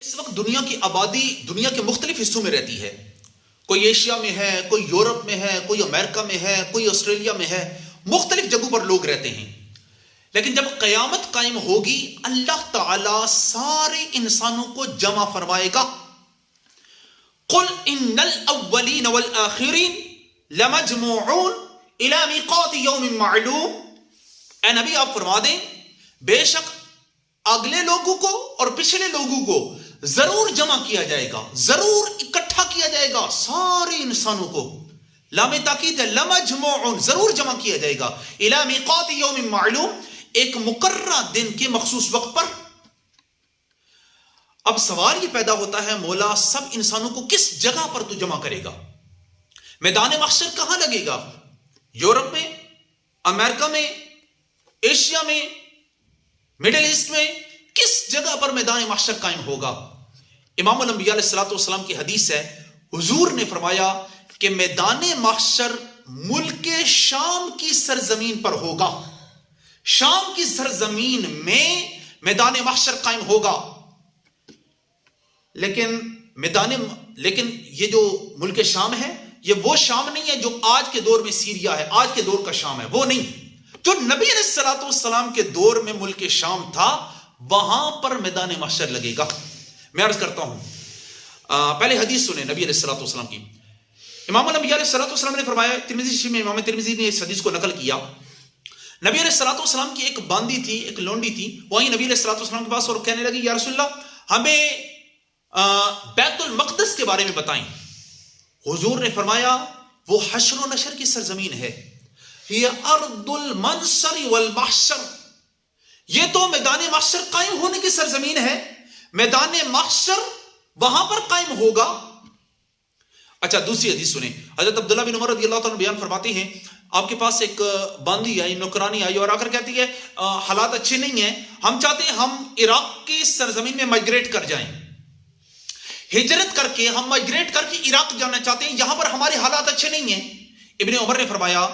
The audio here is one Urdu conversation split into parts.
اس وقت دنیا کی آبادی دنیا کے مختلف حصوں میں رہتی ہے. کوئی ایشیا میں ہے، کوئی یورپ میں ہے، کوئی امریکہ میں ہے، کوئی آسٹریلیا میں ہے. مختلف جگہوں پر لوگ رہتے ہیں. لیکن جب قیامت قائم ہوگی اللہ تعالی سارے انسانوں کو جمع فرمائے گا. قل ان الاولین والآخرین لمجموعون الی میقات یوم معلوم. اے نبی آپ فرما دیں بے شک اگلے لوگوں کو اور پچھلے لوگوں کو ضرور جمع کیا جائے گا، ضرور اکٹھا کیا جائے گا سارے انسانوں کو. لام تاکید ہے، لمجموعون ضرور جمع کیا جائے گا الی میقات یوم معلوم، ایک مقررہ دن کے مخصوص وقت پر. اب سوال یہ پیدا ہوتا ہے مولا سب انسانوں کو کس جگہ پر تو جمع کرے گا؟ میدان محشر کہاں لگے گا؟ یورپ میں، امریکہ میں، ایشیا میں، مڈل ایسٹ میں، کس جگہ پر میدان محشر قائم ہوگا؟ امام الانبیاء علیہ الصلوۃ والسلام کی حدیث ہے، حضور نے فرمایا کہ میدان محشر ملک شام کی سرزمین پر ہوگا. شام کی سرزمین میں میدان محشر قائم ہوگا. لیکن یہ جو ملک شام ہے یہ وہ شام نہیں ہے جو آج کے دور میں سیریا ہے، آج کے دور کا شام ہے، وہ نہیں. جو نبی علیہ الصلوۃ والسلام کے دور میں ملک شام تھا وہاں پر میدان محشر لگے گا. میں عرض کرتا ہوں، پہلے حدیث سنیں نبی علیہ الصلوۃ والسلام کی. امام الانبیاء علیہ الصلوۃ والسلام نے فرمایا، ترمذی شریف میں امام ترمذی نے اس حدیث کو نقل کیا، نبی علیہ الصلوۃ والسلام کی ایک باندی تھی، ایک لونڈی تھی، وہیں نبی علیہ الصلوۃ والسلام کے پاس اور کہنے لگی یا رسول اللہ ہمیں بیت المقدس کے بارے میں بتائیں. حضور نے فرمایا وہ حشر و نشر کی سرزمین ہے، یہ ارض المنصر والمحشر، یہ تو میدان محشر قائم ہونے کی سرزمین ہے. میدان محشر وہاں پر قائم ہوگا. اچھا دوسری حدیث سنیں، حضرت عبداللہ بن عمر رضی اللہ تعالیٰ بیان فرماتے ہیں آپ کے پاس ایک باندی آئی، نوکرانی آئی اور آ کر کہتی ہے حالات اچھے نہیں ہیں، ہم چاہتے ہیں ہم عراق کی سرزمین میں مائگریٹ کر جائیں، ہجرت کر کے ہم مائگریٹ کر کے عراق جانا چاہتے ہیں، یہاں پر ہمارے حالات اچھے نہیں ہیں. ابن عمر نے فرمایا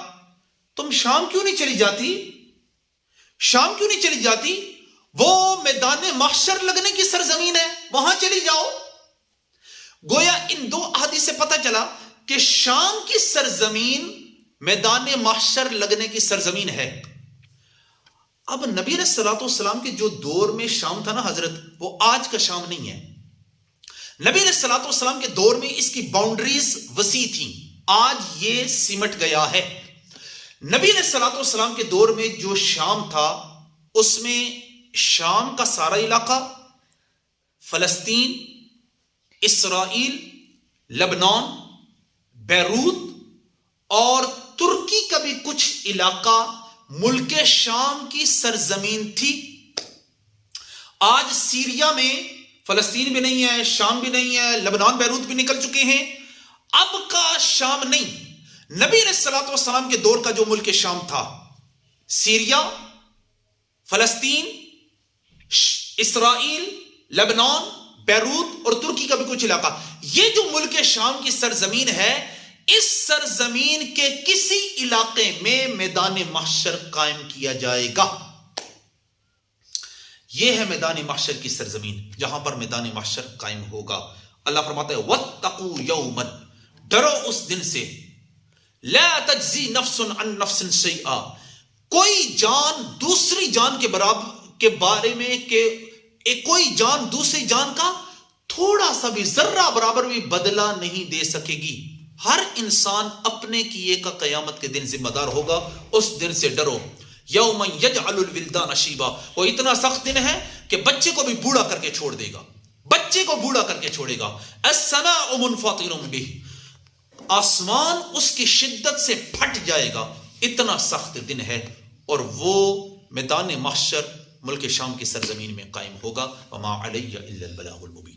تم شام کیوں نہیں چلی جاتی؟ شام کیوں نہیں چلی جاتی؟ وہ میدان محشر لگنے کی سرزمین ہے، وہاں چلی جاؤ. گویا ان دو احادیث سے پتہ چلا کہ شام کی سرزمین میدان محشر لگنے کی سرزمین ہے. اب نبی علیہ الصلوۃ والسلام کے جو دور میں شام تھا نا حضرت، وہ آج کا شام نہیں ہے. نبی علیہ الصلوۃ والسلام کے دور میں اس کی باؤنڈریز وسیع تھیں، آج یہ سمٹ گیا ہے. نبی علیہ الصلوۃ والسلام کے دور میں جو شام تھا اس میں شام کا سارا علاقہ، فلسطین، اسرائیل، لبنان، بیروت اور ترکی کا بھی کچھ علاقہ ملک شام کی سرزمین تھی. آج سیریا میں فلسطین بھی نہیں ہے، شام بھی نہیں ہے، لبنان، بیروت بھی نکل چکے ہیں. اب کا شام نہیں، نبی علیہ الصلوۃ والسلام کے دور کا جو ملک شام تھا، سیریا، فلسطین، اسرائیل، لبنان، بیروت اور ترکی کا بھی کچھ علاقہ، یہ جو ملک شام کی سرزمین ہے، اس سرزمین کے کسی علاقے میں میدان محشر قائم کیا جائے گا. یہ ہے میدان محشر کی سرزمین جہاں پر میدان محشر قائم ہوگا. اللہ فرماتا ہے وَاتَّقُوا يَوْمًا، ڈرو اس دن سے، لَا تَجْزِي نَفْسٌ عَن نَفْسٍ شَيْئًا، کوئی جان دوسری جان کے بارے میں کہ کوئی جان دوسری جان کا تھوڑا سا بھی ذرہ برابر بھی بدلہ نہیں دے سکے گی. ہر انسان اپنے کیے کا قیامت کے دن ذمہ دار ہوگا. اس دن سے ڈرو. یوم یجعل الولدان شیبا، وہ اتنا سخت دن ہے کہ بچے کو بھی بوڑھا کر کے چھوڑ دے گا، بچے کو بوڑھا کر کے چھوڑے گا. السماء منفطر بہ، آسمان اس کی شدت سے پھٹ جائے گا، اتنا سخت دن ہے. اور وہ میدان محشر ملک شام کی سرزمین میں قائم ہوگا. وما علی الا البلاغ المبین.